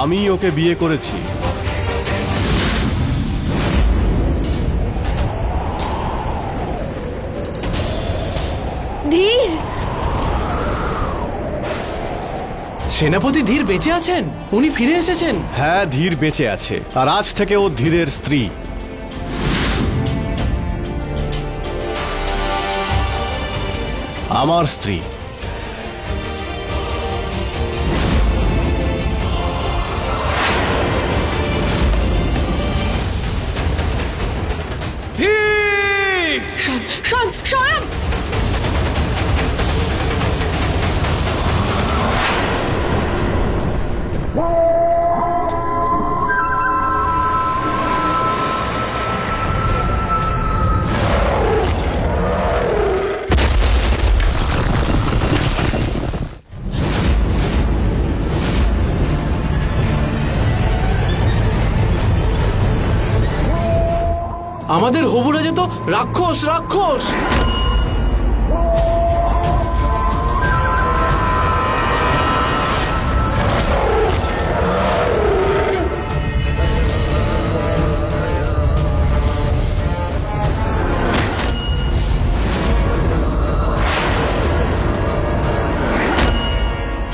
আমি ওকে বিয়ে করেছি। ধীর, সেনাপতি ধীর বেঁচে আছেন? উনি ফিরে এসেছেন? হ্যাঁ, ধীর বেঁচে আছে, আর আজ থেকে ও ধীরের স্ত্রী। আমার স্ত্রী। স্বয়ং আমাদের হবু রাজা তো রাক্ষস, রাক্ষস!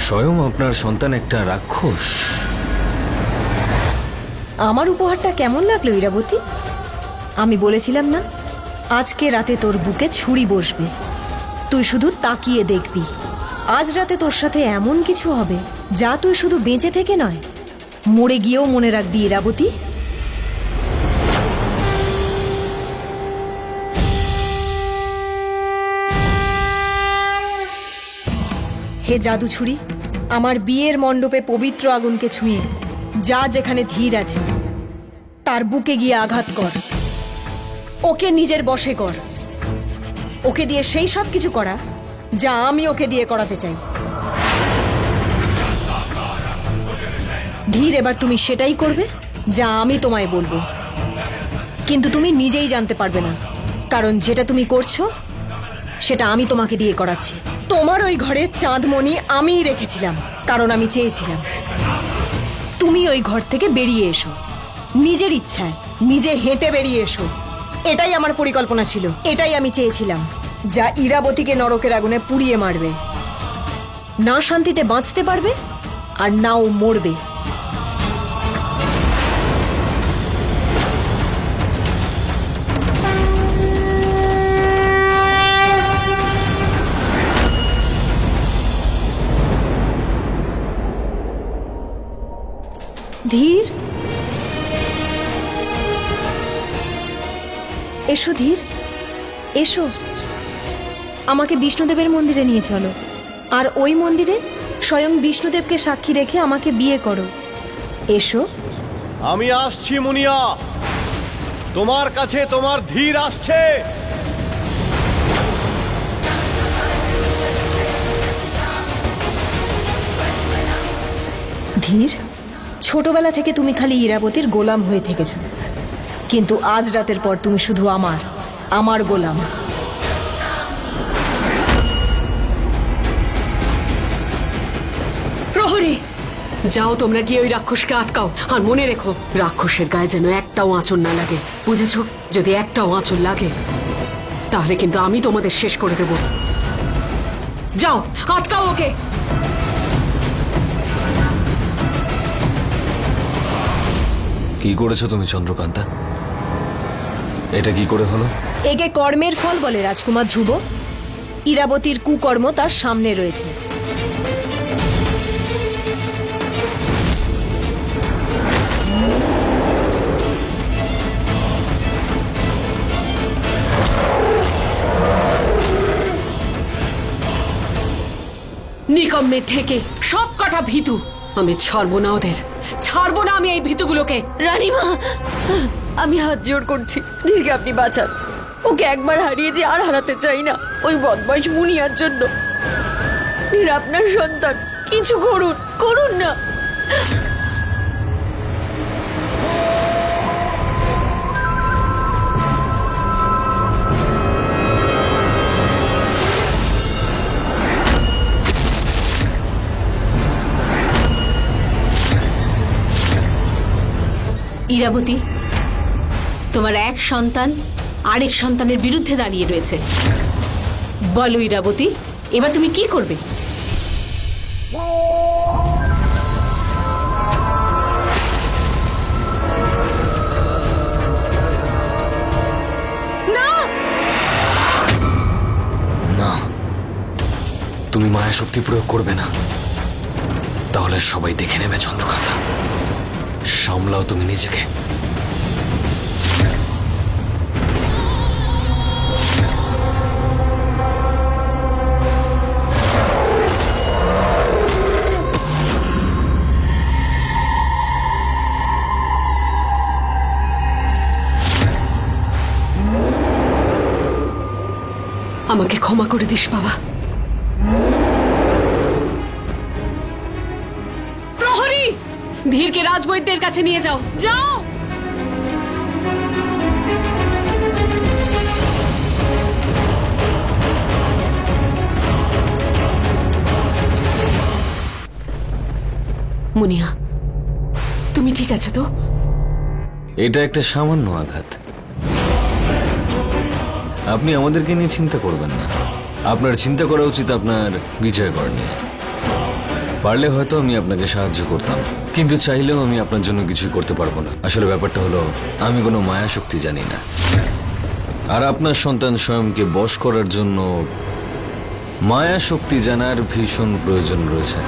স্বয়ং আপনার সন্তান একটা রাক্ষস। আমার উপহারটা কেমন লাগলো ইরাবতী? আমি বলেছিলাম না, আজকে রাতে তোর বুকে ছুরি বসবে, তুই শুধু তাকিয়ে দেখবি। আজ রাতে তোর সাথে এমন কিছু হবে যা তুই শুধু বেঁচে থেকে নয়, মরে গিয়েও মনে রাখবি ইরাবতী। হে জাদু ছুরি, আমার বিয়ের মণ্ডপে পবিত্র আগুনকে ছুঁয়ে যা যেখানে ধীর আছে তার বুকে গিয়ে আঘাত কর, ওকে নিজের বশে কর, ওকে দিয়ে সেই সব কিছু করা যা আমি ওকে দিয়ে করাতে চাই। ধীর, এবার তুমি সেটাই করবে যা আমি তোমায় বলবো, কিন্তু তুমি নিজেই জানতে পারবে না, কারণ যেটা তুমি করছো সেটা আমি তোমাকে দিয়ে করাচ্ছি। তোমার ওই ঘরে চাঁদমণি আমিই রেখেছিলাম, কারণ আমি চেয়েছিলাম তুমি ওই ঘর থেকে বেরিয়ে এসো, নিজের ইচ্ছায় নিজে হেঁটে বেরিয়ে এসো। এটাই আমার পরিকল্পনা ছিল, এটাই আমি চেয়েছিলাম, যা ইরাবতীকে নরকের আগুনে পুড়িয়ে মারবে, না শান্তিতে বাঁচতে পারবে আর নাও মরবে। ধীর, এসো ধীর, এসো, আমাকে বিষ্ণুদেবের মন্দিরে নিয়ে চলো, আর ওই মন্দিরে স্বয়ং বিষ্ণুদেবকে সাক্ষী রেখে আমাকে বিয়ে করো। এসো। আমি আসছি মুনিয়া, তোমার কাছে তোমার ধীর আসছে। ধীর, ছোটবেলা থেকে তুমি খালি ইরাবতীর গোলাম হয়ে থেকেছ, কিন্তু আজ রাতের পর তুমি শুধু আমার গোলাম। প্রহরী, যাও তোমরা গিয়ে ওই রাক্ষসকে আটকাও, আর মনে রেখো রাক্ষসের গায়ে যেন একটাও আঁচড় না লাগে, বুঝেছো? যদি একটাও আঁচড় লাগে তাহলে কিন্তু আমি তোমাদের শেষ করে দেব। যাও, আটকাও ওকে। কি করেছো তুমি চন্দ্রকান্তা? এটা কি করে হলো? একে কর্মের ফল বলে রাজকুমার ধ্রুব। ইরাবতীর কুকর্ম তার সামনে রয়েছে। নিকম্মে থেকে সব কটা ভীতু, আমি ছাড়বো না ওদের, ছাড়বো না আমি এই ভীতুগুলোকে। রানীমা, আমি হাত জোড় করছি, ধীরকে আপনি বাঁচান। ওকে একবার হারিয়েছি, আর হারাতে চাই না ওই বদমাইশ মুনিয়ার জন্য। ধীর আপনার সন্তান, কিছু করুন, করুন না। ইরাবতী, তোমার এক সন্তান আরেক সন্তানের বিরুদ্ধে দাঁড়িয়ে রয়েছে। বলো ইরাবতী, এবার তুমি কি করবে? না, তুমি মায়া শক্তি প্রয়োগ করবে না, তাহলে সবাই দেখে নেবে চন্দ্রকান্তা। সামলাও তুমি নিজেকে। আমাকে ক্ষমা করে দিস বাবা। প্রহরী, ধীরকে রাজবৈদ্যের কাছে নিয়ে যাও, যাও। মুনিয়া, তুমি ঠিক আছো তো? এটা একটা সামান্য আঘাত, আপনি আমাদেরকে নিয়ে চিন্তা করবেন না। আপনার চিন্তা করা উচিত আপনার বিজয়গড় নিয়ে। পারলে হয়তো আমি আপনাকে সাহায্য করতাম, কিন্তু চাইলেও আমি আপনার জন্য কিছু করতে পারবো না। আসলে ব্যাপারটা হলো, আমি কোনো মায়া শক্তি জানি না, আর আপনার সন্তান স্বয়ংকে বশ করার জন্য মায়া শক্তি জানার ভীষণ প্রয়োজন রয়েছে।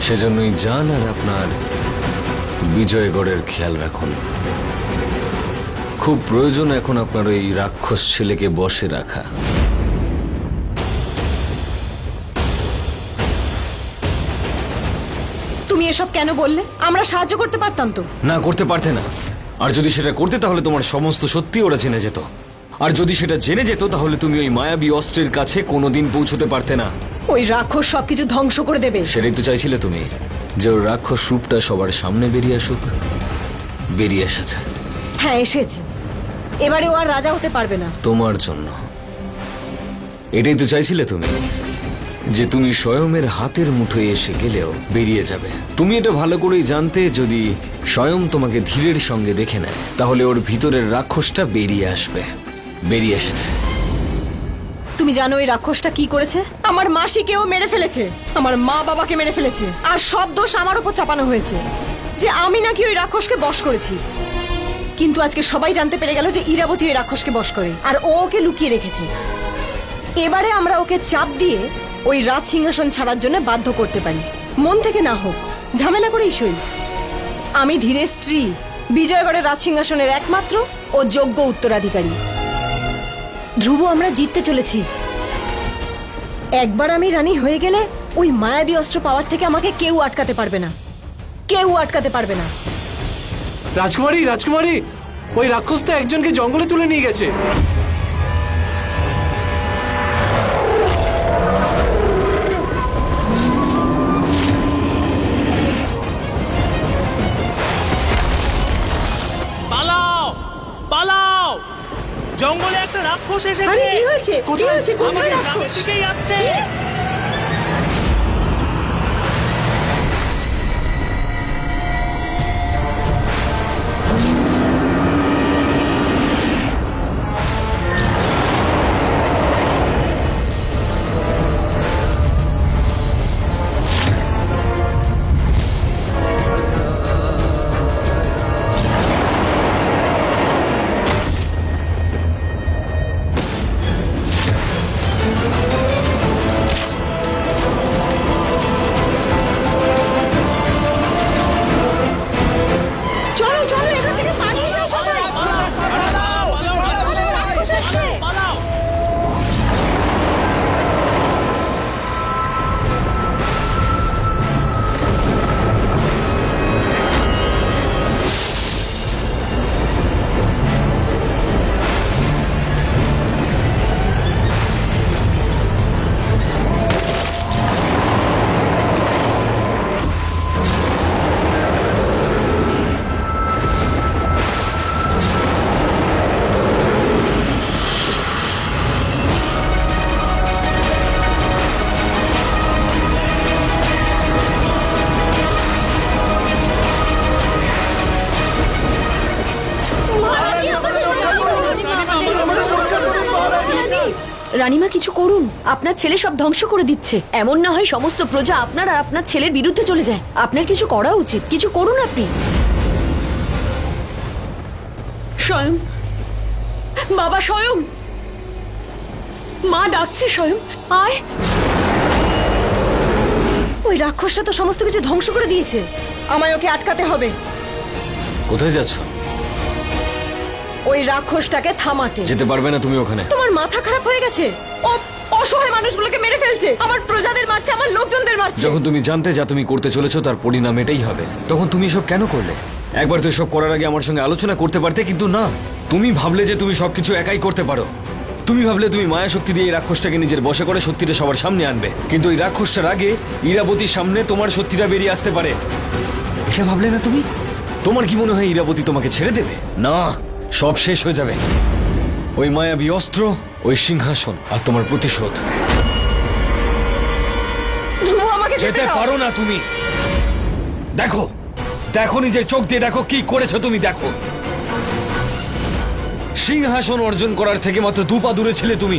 সেজন্যই যান আর আপনার বিজয়গড়ের খেয়াল রাখুন। খুব প্রয়োজন এখন আপনার ওই রাক্ষস ছেলেকে বশে রাখা। তুমি এসব কেন বললে? আমরা সাহায্য করতে পারতাম তো। না, করতে পারতে না। আর যদি সেটা করতে তাহলে তোমার সমস্ত সত্যি ওরা জেনে যেত, আর যদি সেটা জেনে যেত তাহলে তুমি ওই মায়াবী অস্ত্রের কাছে কোনোদিন পৌঁছতে পারতে না। ওই রাক্ষস সবকিছু ধ্বংস করে দেবে। সেটাই তো চাইছিলে তুমি, যে ওর রাক্ষস রূপটা সবার সামনে বেরিয়ে আসুক। বেরিয়ে এসেছে। হ্যাঁ, এসেছে। এবারে ও আর রাজা হতে পারবে না। তোমার জন্য। এটাই তো চাইছিলে তুমি, যে তুমি স্বয়মের হাতের মুঠোয় এসে গেলেও বেরিয়ে যাবে। তুমি এটা ভালো করেই জানতে, যদি স্বয়ং তোমাকে ধীরের সঙ্গে দেখে নেয় তাহলে ওর ভিতরের রাক্ষসটা বেরিয়ে আসবে। বেরিয়ে এসেছে। তুমি জানো ওই রাক্ষসটা কি করেছে? আমার মাসিকেও মেরে ফেলেছে, আমার মা বাবাকে মেরে ফেলেছে, আর সব দোষ আমার উপর চাপানো হয়েছে যে আমি নাকি ওই রাক্ষসকে বশ করেছি। কিন্তু আজকে সবাই জানতে পেরে গেল যে ইরাবতী ওই রাক্ষসকে বশ করে, আর ও ওকে লুকিয়ে রেখেছে। এবারে আমরা ওকে চাপ দিয়ে ওই রাজ সিংহাসন ছাড়ার জন্য বাধ্য করতে পারি, মন থেকে না হোক, ঝামেলা করেই সই। আমি ধীরের স্ত্রী, বিজয়গড়ের রাজ সিংহাসনের একমাত্র ও যোগ্য উত্তরাধিকারী। ধ্রুব, আমরা জিততে চলেছি। একবার আমি রানী হয়ে গেলে ওই মায়াবী অস্ত্র পাওয়ার থেকে আমাকে কেউ আটকাতে পারবে না, কেউ আটকাতে পারবে না। রাজকুমারী, রাজকুমারী, ওই রাক্ষস তো একজনকে জঙ্গলে তুলে নিয়ে গেছে। পালাও, পালাও! জঙ্গলে একটা রাক্ষস এসেছে। আরে কি হয়েছে? কি হয়েছে? কোথায় আমাদের রাক্ষস? গ্রামের দিকেই আসছে। রানীমা কিছু করুন, আপনার ছেলে সব ধ্বংস করে দিচ্ছে। এমন না হয় সমস্ত প্রজা আপনার আর আপনার ছেলের বিরুদ্ধে চলে যায়। আপনার কিছু করা উচিত, কিছু করুন আপনি। স্বয়ং, বাবা স্বয়ং, মা ডাকছে স্বয়ং, আয়। ওই রাক্ষসটা তো সমস্ত কিছু ধ্বংস করে দিয়েছে, আমায় ওকে আটকাতে হবে। কোথায় যাচ্ছ? ওই রাক্ষসটাকে থামাতে। যেতে পারবে না তুমি ওখানে। তোমার মাথা খারাপ হয়ে গেছে? ও অসহায় মানুষগুলোকে মেরে ফেলছে, আমার প্রজাদের মারছে, আমার লোকজনদের মারছে। যখন তুমি জানতে যা তুমি করতে চলেছো তার পরিণাম এটাই হবে, তখন তুমি এসব কেন করলে? একবার তো এসব করার আগে আমার সঙ্গে আলোচনা করতে পারতে, কিন্তু না। তুমি ভাবলে যে তুমি সবকিছু একাই করতে পারো। তুমি ভাবলে তুমি মায়া শক্তি দিয়ে এই রাক্ষসটাকে নিজের বশে করে সত্যিটা সবার সামনে আনবে, কিন্তু এই রাক্ষসটার আগে ইরাবতীর সামনে তোমার সত্যিটা বেরিয়ে আসতে পারে। এটা ভাবলে না তুমি? তোমার কি মনে হয় ইরাবতী তোমাকে ছেড়ে দেবে? না, সব শেষ হয়ে যাবে। ওই মায়াবী অস্ত্র, ওই সিংহাসন আর তোমার প্রতিশোধ। ধ্রুব, আমাকে যেতে যেতে দাও। পারো না তুমি। দেখো, দেখো নিজের চোখ দিয়ে দেখো কি করেছো তুমি। দেখো, সিংহাসন অর্জন করার থেকে মাত্র 2 পা দূরে ছিলে তুমি,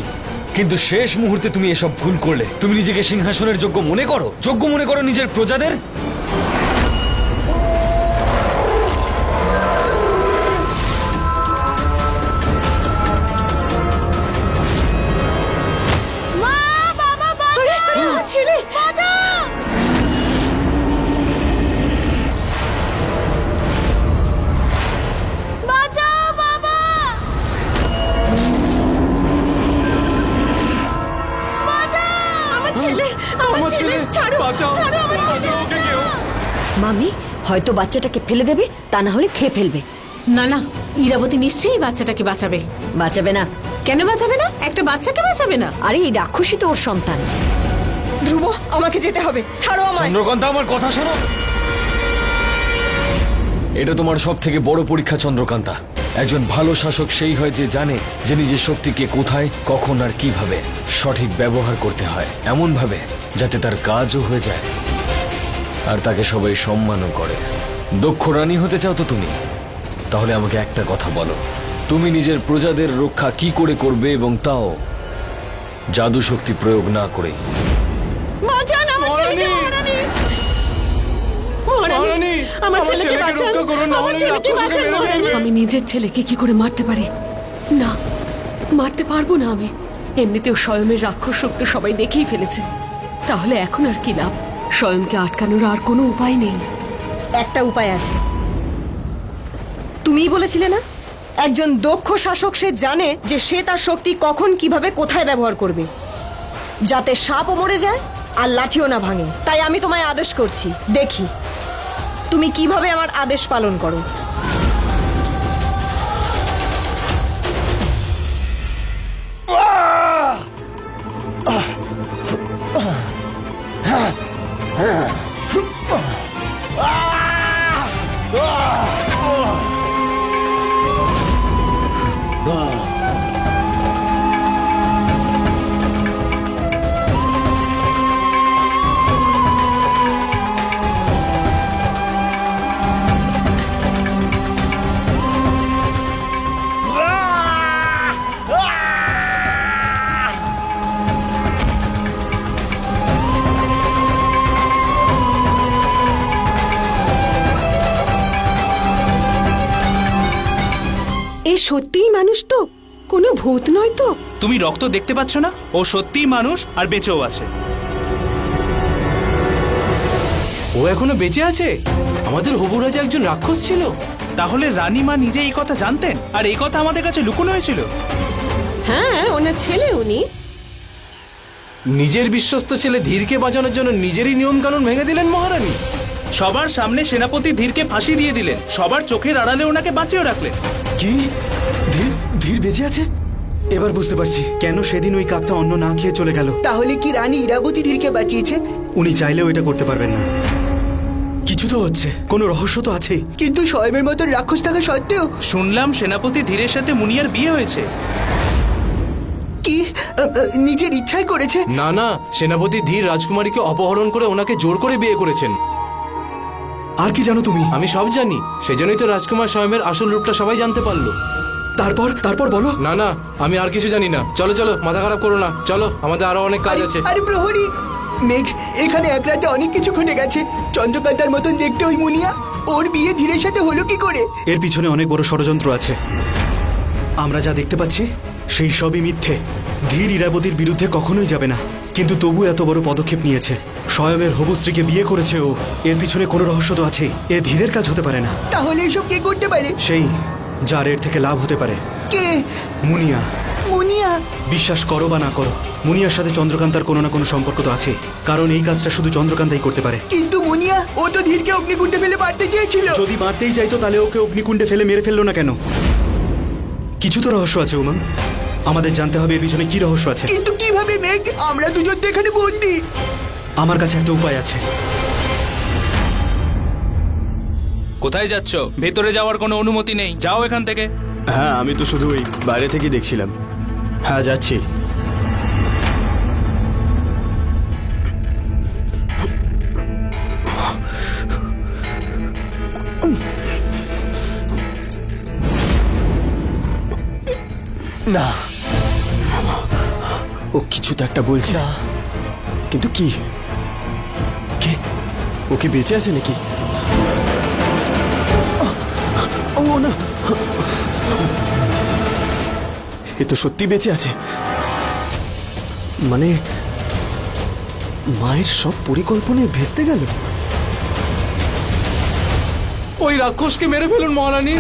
কিন্তু শেষ মুহূর্তে তুমি এসব ভুল করলে। তুমি নিজেকে সিংহাসনের যোগ্য মনে করো? যোগ্য মনে করো নিজের প্রজাদের? ছেলে, আমার ছেলে, বাঁচাও, বাঁচাও ওকে কেউ। মামি হয়তো বাচ্চাটাকে ফেলে দেবে, তা না হলে খেয়ে ফেলবে। না না, ইরাবতী নিশ্চয়ই বাচ্চাটাকে বাঁচাবে। বাঁচাবে না? কেন বাঁচাবে না? একটা বাচ্চাকে বাঁচাবে না? আরে এই রাক্ষসী তো ওর সন্তান। ধ্রুব, আমাকে যেতে হবে, ছাড়ো আমায়। চন্দ্রকান্তা, আমার কথা শোনো। এটা তোমার সব থেকে বড় পরীক্ষা চন্দ্রকান্তা। একজন ভালো শাসক সেই হয় যে জানে যে নিজের শক্তিকে কোথায়, কখন আর কিভাবে সঠিক ব্যবহার করতে হয়, এমন ভাবে যাতে তার কাজও হয়ে যায় আর তাকে সবাই সম্মানও করে। দক্ষ রানী হতে চাও তো তুমি? তাহলে আমাকে একটা কথা বলো, তুমি নিজের প্রজাদের রক্ষা কি করে করবে, এবং তাও জাদু শক্তি প্রয়োগ না করে? মহারানী, মহারানী, আমার ছেলেকে রক্ষা করুন, না হলে রাক্ষসকে মেরে ফেলবে। আমি নিজের ছেলেকে কি করে মারতে পারি? না, মারতে পারবো না আমি। এমনিতেও স্বয়মের রাক্ষস শক্তি সবাই দেখেই ফেলেছে, তাহলে এখন আর কি লাভ? স্বয়ংকে আটকানোর আর কোনো উপায় নেই। একটা উপায় আছে। তুমিই বলেছিলে না, একজন দক্ষ শাসক সে জানে যে সে তার শক্তি কখন, কিভাবে, কোথায় ব্যবহার করবে, যাতে সাপও মরে যায় আর লাঠিও না ভাঙে। তাই আমি তোমায় আদেশ করছি, দেখি তুমি কিভাবে আমার আদেশ পালন করো। এ সত্যিই মানুষ তো, কোনো ভূত নয় তো? তুমি রক্ত দেখতে পাচ্ছ না? ও সত্যিই মানুষ আর বেঁচেও আছে। ও এখনো বেঁচে আছে? আমাদের হবু রাজা একজন রাক্ষস ছিল। তাহলে রানীমা নিজে এই কথা জানতেন আর এই কথা আমাদের কাছে লুকোনো হয়েছিল? হ্যাঁ, ওনার ছেলে উনি। নিজের বিশ্বস্ত ছেলে ধীরকে বাঁচানোর জন্য নিজেরই নিয়ম কানুন ভেঙে দিলেন মহারানী। সবার সামনে সেনাপতি ধীরকে ফাঁসি দিয়ে দিলেন, সবার চোখের আড়ালে ওনাকে বাঁচিয়ে রাখলেন। কি? ধীর ধীর বেঁচে আছে? এবার বুঝতে পারছি কেন সেদিন ওই কাকটা অন্ন না খেয়ে চলে গেল। তাহলে কি রানী ইরাবতী ধীরকে বাঁচিয়েছে? উনি চাইলেও এটা করতে পারবেন না। কিছু তো হচ্ছে, কোনো রহস্য তো আছে। কিন্তু স্বয়মের মতো রাক্ষস থাকা সত্ত্বেও শুনলাম সেনাপতি ধীরের সাথে মুনিয়ার বিয়ে হয়েছে। কি নিজের ইচ্ছাই করেছে? না না, সেনাপতি ধীর রাজকুমারীকে অপহরণ করে ওনাকে জোর করে বিয়ে করেছেন। আর কি জানো তুমি? আমি সব জানি, সেজন্যই তো রাজকুমার স্বয়মের আসল রূপটা সবাই জানতে পারলো। তারপর বলো। না না, আমি আর কিছু জানি না। চলো চলো, মাথা খারাপ করো না, চলো, আমাদের আরো অনেক কাজ আছে। আরে প্রহরী, মেঘ, এখানে এক রাতে অনেক কিছু ঘটে গেছে। চন্দ্রকান্তার মতন দেখতে ওই মুনিয়া, ওর বিয়ে ধীরের সাথে হলো কি করে? এর পিছনে অনেক বড় ষড়যন্ত্র আছে। আমরা যা দেখতে পাচ্ছি সেই সবই মিথ্যে। ধীর ইরাবতীর বিরুদ্ধে কখনোই যাবে না, কিন্তু তবু এত বড় পদক্ষেপ নিয়েছে। স্বয়মের হবু স্ত্রীকে বিয়ে করেছে ও। এর পিছনে কোনো রহস্য তো আছেই। এ ধীরের কাজ হতে পারে না। তাহলে এসব কে করতে পারে? সেই যার এর থেকে লাভ হতে পারে। কে? মুনিয়া। মুনিয়া? বিশ্বাস করো বা না করো, মুনিয়ার সাথে চন্দ্রকান্তার কোনো না কোনো সম্পর্ক তো আছে, কারণ এই কাজটা শুধু চন্দ্রকান্তাই করতে পারে। কিন্তু মুনিয়া, ও তো ধীরকে অগ্নিকুণ্ডে ফেলে মারতে চেয়েছিল। যদি মারতেই চাইতো তাহলে ওকে অগ্নিকুণ্ডে ফেলে মেরে ফেললো না কেন? কিছু তো রহস্য আছে উমা, আমাদের জানতে হবে এর পিছনে কি রহস্য আছে। কিন্তু কিভাবে মেঘ? আমরা দুজন তো এখানে বন্দি। আমার কাছে একটা উপায় আছে। কোথায় যাচ্ছ? ভেতরে যাওয়ার কোনো অনুমতি নেই, যাও এখান থেকে। হ্যাঁ, আমি তো শুধু ওই বাইরে থেকেই দেখছিলাম। হ্যাঁ, যাচ্ছি। না, ও কিছু তো একটা বলছে, কিন্তু কি? কে? ও কি বেঁচে আছে নাকি? ও না, এ তো সত্যি বেঁচে আছে। মানে মায়ের সব পরিকল্পনায় ভেস্তে গেল। ওই রাক্ষসকে মেরে ফেলুন মহারানী।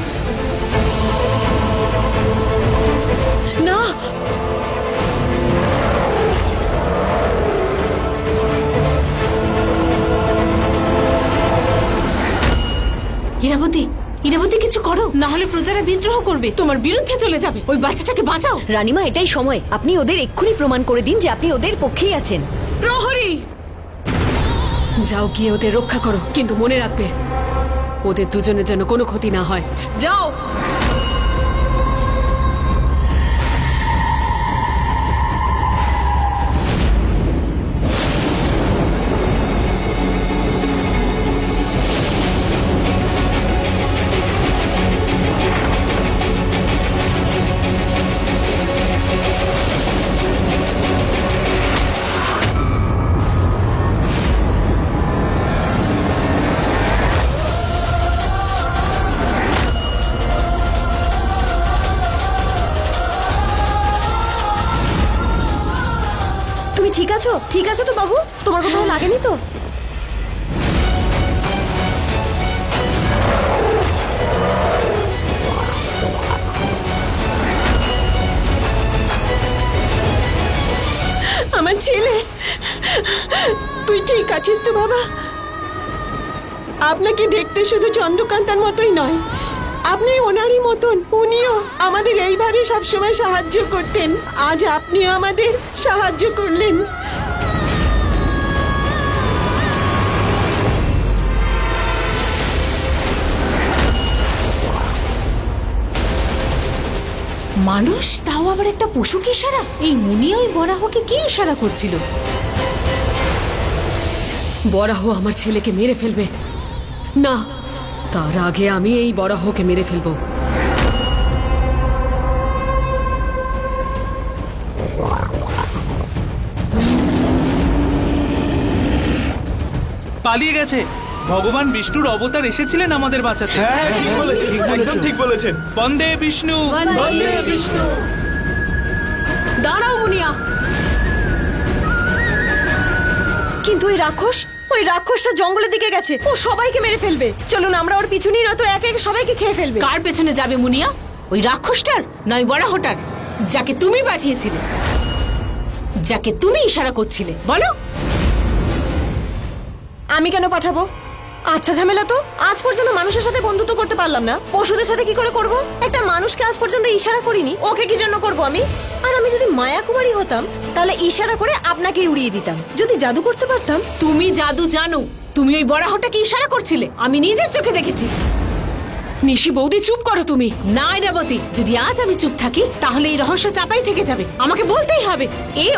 না, ইরাবতী, ইরাবতী কিছু করো, না হলে প্রজারা বিদ্রোহ করবে, তোমার বিরুদ্ধে চলে যাবে। ওই বাচ্চাটাকে বাঁচাও। রানীমা, এটাই সময়। আপনি ওদের এক্ষুনি প্রমাণ করে দিন যে আপনি ওদের পক্ষেই আছেন। প্রহরী, যাও গিয়ে ওদের রক্ষা করো, কিন্তু মনে রাখবে ওদের দুজনের জন্য কোনো ক্ষতি না হয়। যাও। তুমি ঠিক আছো? ঠিক আছো তো বাবু? তোমার কোথাও লাগেনি তো? আমার ছেলে, তুই ঠিক আছিস তো বাবা? আপনাকে দেখতে শুধু চন্দ্রকান্তার মতোই নয়, আপনি ওনারই মতন। উনিও আমাদের এইভাবে সবসময় সাহায্য করতেন। আজ আপনিও আমাদের সাহায্য করলেন। মানুষ, তাও আবার একটা পশুকে ইশারা? এই মুনিয়া ওই বরাহকে কি ইশারা করছিল? বরাহ আমার ছেলেকে মেরে ফেলবে না, তার আগে আমি এই বরাহকে মেরে ফেলবো। পালিয়ে গেছে। ভগবান বিষ্ণুর অবতার এসেছিলেন আমাদের বাঁচাতে। হ্যাঁ, ঠিক বলেছেন, একদম ঠিক বলেছেন। বন্দে বিষ্ণু। দাঁড়াও মুনিয়া। কিন্তু ওই রাক্ষসটা জঙ্গলের দিকে গেছে। ও সবাইকে মেরে ফেলবে। চলুন আমরা ওর পিছু নিই, নয়তো একে একে সবাইকে খেয়ে ফেলবে। কার পেছনে যাবে মুনিয়া? ওই রাক্ষসটার নয় বরাহটার, যাকে তুমি পাঠিয়েছিলে, যাকে তুমি ইশারা করছিলে? বলো। আমি কেন পাঠাবো? আচ্ছা ঝামেলা তো। আজ পর্যন্ত মানুষের সাথে বন্ধুত্ব করতে পারলাম না, পশুদের সাথে কি করে করব? একটা মানুষকে আজ পর্যন্ত ইশারা করিনি, ওকে কি জন্য করব আমি? আর আমি যদি মায়া কুমারী হতাম তাহলে ইশারা করে আপনাকেই উড়িয়ে দিতাম। যদি জাদু করতে পারতাম। তুমি জাদু জানো? তুমি ওই বরাহটাকে ইশারা করছিলে, আমি নিজের চোখে দেখেছি। নিশি বৌদি, চুপ করো তুমি। না ইরাবতী, যদি আজ আমি চুপ থাকি তাহলে এই রহস্য চাপাই থেকে যাবে। আমাকে বলতেই হবে,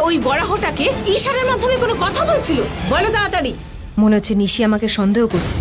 ওই বরাহটাকে ইশারার মাধ্যমে কোনো কথা বলছিল। বলো তাড়াতাড়ি। মনে হচ্ছে নিশি আমাকে সন্দেহ করছে।